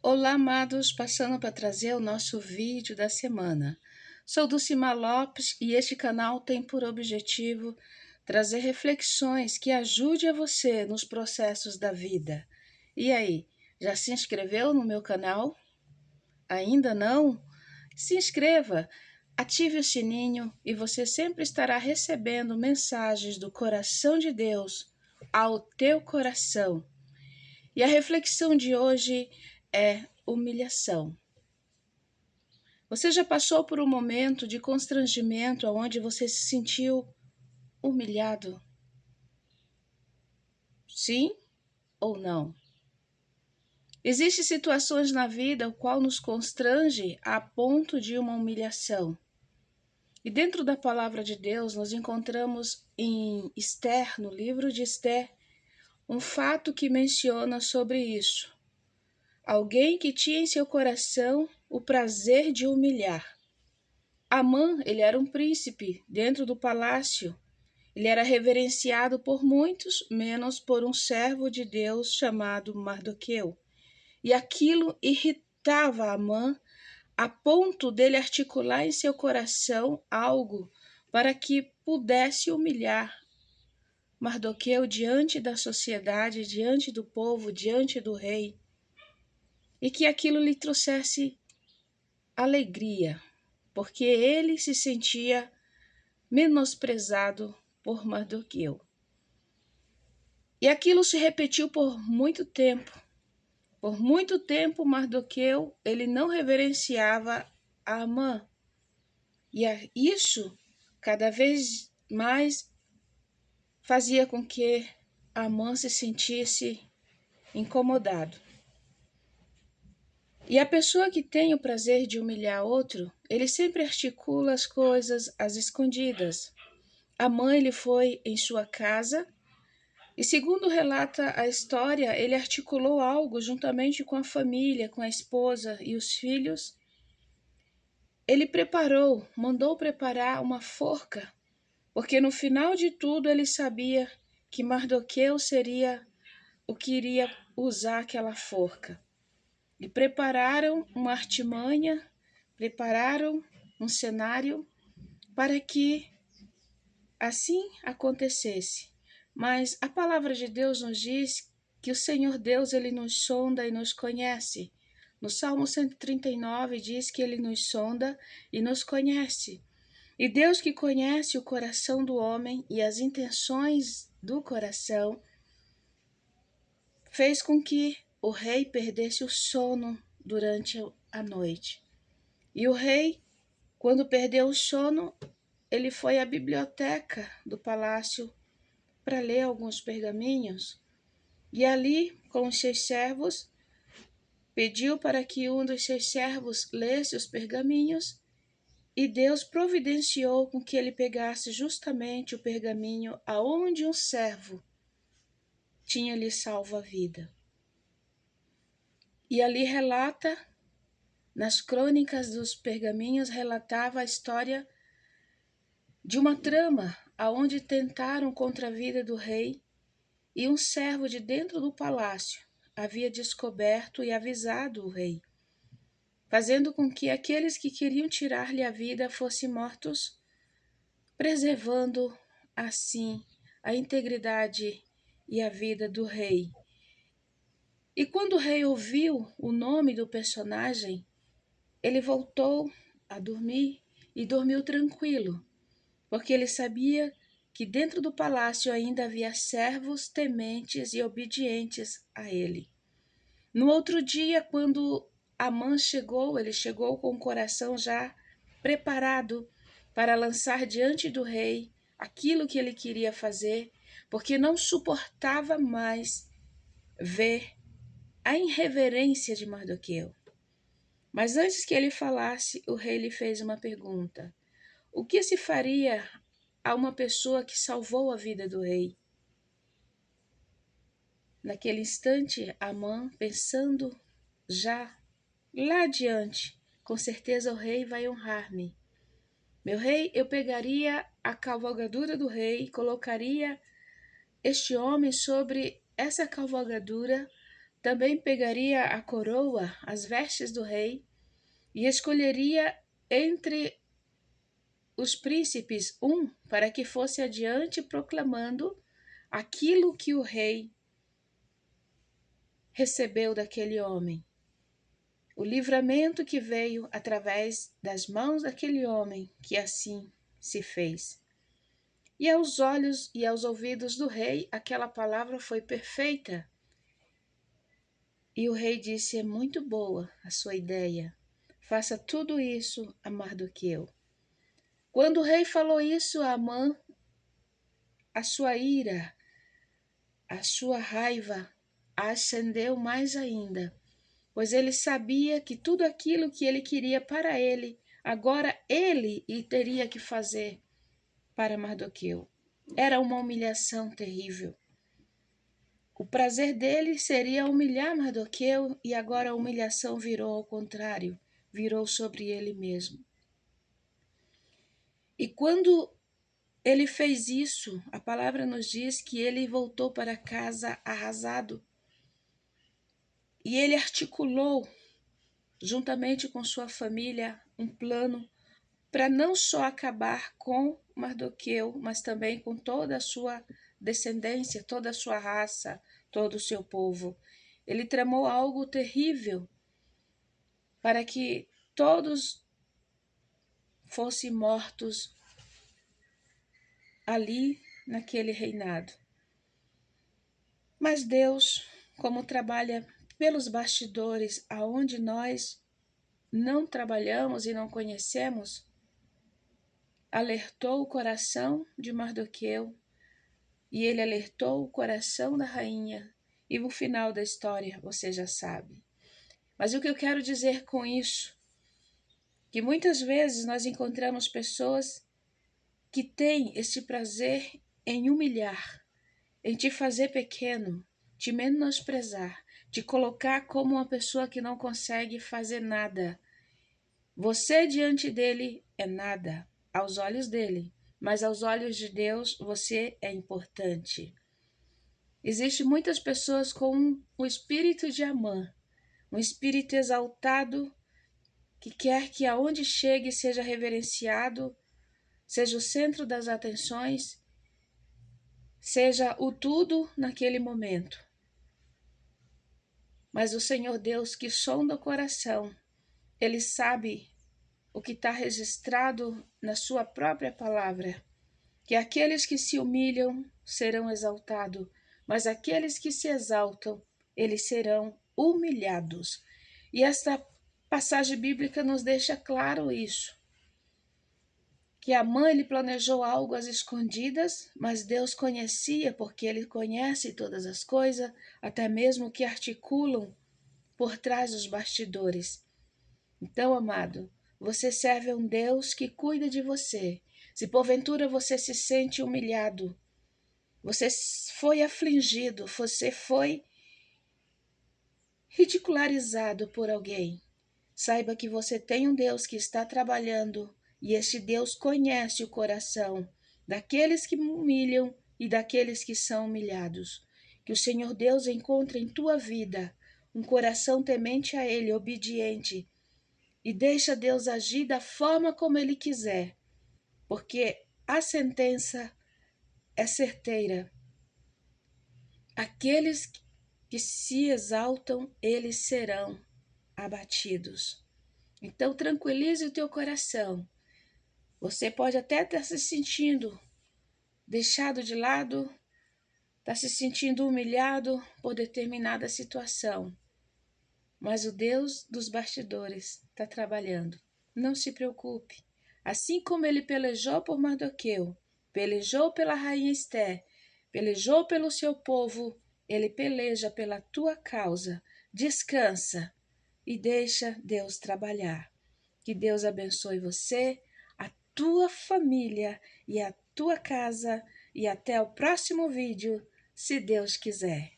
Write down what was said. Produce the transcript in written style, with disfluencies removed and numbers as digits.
Olá, amados, passando para trazer o nosso vídeo da semana. Sou Dulcimar Lopes e este canal tem por objetivo trazer reflexões que ajudem a você nos processos da vida. E aí, já se inscreveu no meu canal? Ainda não? Se inscreva, ative o sininho e você sempre estará recebendo mensagens do coração de Deus ao teu coração. E a reflexão de hoje é humilhação. Você já passou por um momento de constrangimento onde você se sentiu humilhado? Sim ou não? Existem situações na vida o qual nos constrange a ponto de uma humilhação. E dentro da palavra de Deus, nós encontramos em Esther, no livro de Esther, um fato que menciona sobre isso. Alguém que tinha em seu coração o prazer de humilhar. Amã, ele era um príncipe dentro do palácio. Ele era reverenciado por muitos, menos por um servo de Deus chamado Mardoqueu. E aquilo irritava Amã a ponto dele articular em seu coração algo para que pudesse humilhar Mardoqueu diante da sociedade, diante do povo, diante do rei, e que aquilo lhe trouxesse alegria, porque ele se sentia menosprezado por Mardoqueu. E aquilo se repetiu por muito tempo. Por muito tempo, Mardoqueu ele não reverenciava a Amã. E isso cada vez mais fazia com que Amã se sentisse incomodado. E a pessoa que tem o prazer de humilhar outro, ele sempre articula as coisas às escondidas. Amã ele foi em sua casa e, segundo relata a história, ele articulou algo juntamente com a família, com a esposa e os filhos. Ele mandou preparar uma forca, porque no final de tudo ele sabia que Mardoqueu seria o que iria usar aquela forca. E prepararam uma artimanha, prepararam um cenário para que assim acontecesse. Mas a palavra de Deus nos diz que o Senhor Deus ele nos sonda e nos conhece. No Salmo 139 diz que ele nos sonda e nos conhece. E Deus que conhece o coração do homem e as intenções do coração, fez com que o rei perdesse o sono durante a noite. E o rei, quando perdeu o sono, ele foi à biblioteca do palácio para ler alguns pergaminhos, e ali, com os seus servos, pediu para que um dos seus servos lesse os pergaminhos, e Deus providenciou com que ele pegasse justamente o pergaminho aonde um servo tinha lhe salvo a vida. E ali relata, nas crônicas dos pergaminhos, relatava a história de uma trama aonde tentaram contra a vida do rei, e um servo de dentro do palácio havia descoberto e avisado o rei, fazendo com que aqueles que queriam tirar-lhe a vida fossem mortos, preservando assim a integridade e a vida do rei. E quando o rei ouviu o nome do personagem, ele voltou a dormir e dormiu tranquilo, porque ele sabia que dentro do palácio ainda havia servos tementes e obedientes a ele. No outro dia, quando Amã chegou, ele chegou com o coração já preparado para lançar diante do rei aquilo que ele queria fazer, porque não suportava mais ver a irreverência de Mardoqueu. Mas antes que ele falasse, o rei lhe fez uma pergunta: o que se faria a uma pessoa que salvou a vida do rei? Naquele instante, Amã, pensando já lá adiante, com certeza o rei vai honrar-me. Meu rei, eu pegaria a cavalgadura do rei, colocaria este homem sobre essa cavalgadura também pegaria a coroa, as vestes do rei, e escolheria entre os príncipes um para que fosse adiante proclamando aquilo que o rei recebeu daquele homem. O livramento que veio através das mãos daquele homem que assim se fez. E aos olhos e aos ouvidos do rei, aquela palavra foi perfeita. E o rei disse: é muito boa a sua ideia. Faça tudo isso a Mardoqueu. Quando o rei falou isso a Amã, a sua ira, a sua raiva ascendeu mais ainda, pois ele sabia que tudo aquilo que ele queria para ele, agora ele teria que fazer para Mardoqueu. Era uma humilhação terrível. O prazer dele seria humilhar Mardoqueu, e agora a humilhação virou ao contrário, virou sobre ele mesmo. E quando ele fez isso, a palavra nos diz que ele voltou para casa arrasado. E ele articulou, juntamente com sua família, um plano para não só acabar com Mardoqueu, mas também com toda a sua descendência, toda a sua raça, todo o seu povo. Ele tramou algo terrível para que todos fossem mortos ali naquele reinado. Mas Deus, como trabalha pelos bastidores, aonde nós não trabalhamos e não conhecemos, alertou o coração de Mardoqueu, e ele alertou o coração da rainha, e o final da história você já sabe. Mas o que eu quero dizer com isso? Que muitas vezes nós encontramos pessoas que têm esse prazer em humilhar, em te fazer pequeno, te menosprezar, te colocar como uma pessoa que não consegue fazer nada. Você diante dele é nada, aos olhos dele, mas aos olhos de Deus você é importante. Existem muitas pessoas com o espírito de Amã, um espírito exaltado que quer que aonde chegue seja reverenciado, seja o centro das atenções, seja o tudo naquele momento. Mas o Senhor Deus, que sonda o coração, Ele sabe o que está registrado na sua própria palavra, que aqueles que se humilham serão exaltados, mas aqueles que se exaltam, eles serão humilhados. E esta passagem bíblica nos deixa claro isso, que Amã ele planejou algo às escondidas, mas Deus conhecia, porque Ele conhece todas as coisas, até mesmo que articulam por trás dos bastidores. Então, amado, você serve a um Deus que cuida de você. Se porventura você se sente humilhado, você foi afligido, você foi ridicularizado por alguém, saiba que você tem um Deus que está trabalhando, e este Deus conhece o coração daqueles que humilham e daqueles que são humilhados. Que o Senhor Deus encontre em tua vida um coração temente a Ele, obediente, e deixa Deus agir da forma como Ele quiser, porque a sentença é certeira. Aqueles que se exaltam, eles serão abatidos. Então, tranquilize o teu coração. Você pode até estar se sentindo deixado de lado, estar se sentindo humilhado por determinada situação. Mas o Deus dos bastidores está trabalhando. Não se preocupe. Assim como ele pelejou por Mardoqueu, pelejou pela rainha Esté, pelejou pelo seu povo, ele peleja pela tua causa. Descansa e deixa Deus trabalhar. Que Deus abençoe você, a tua família e a tua casa. E até o próximo vídeo, se Deus quiser.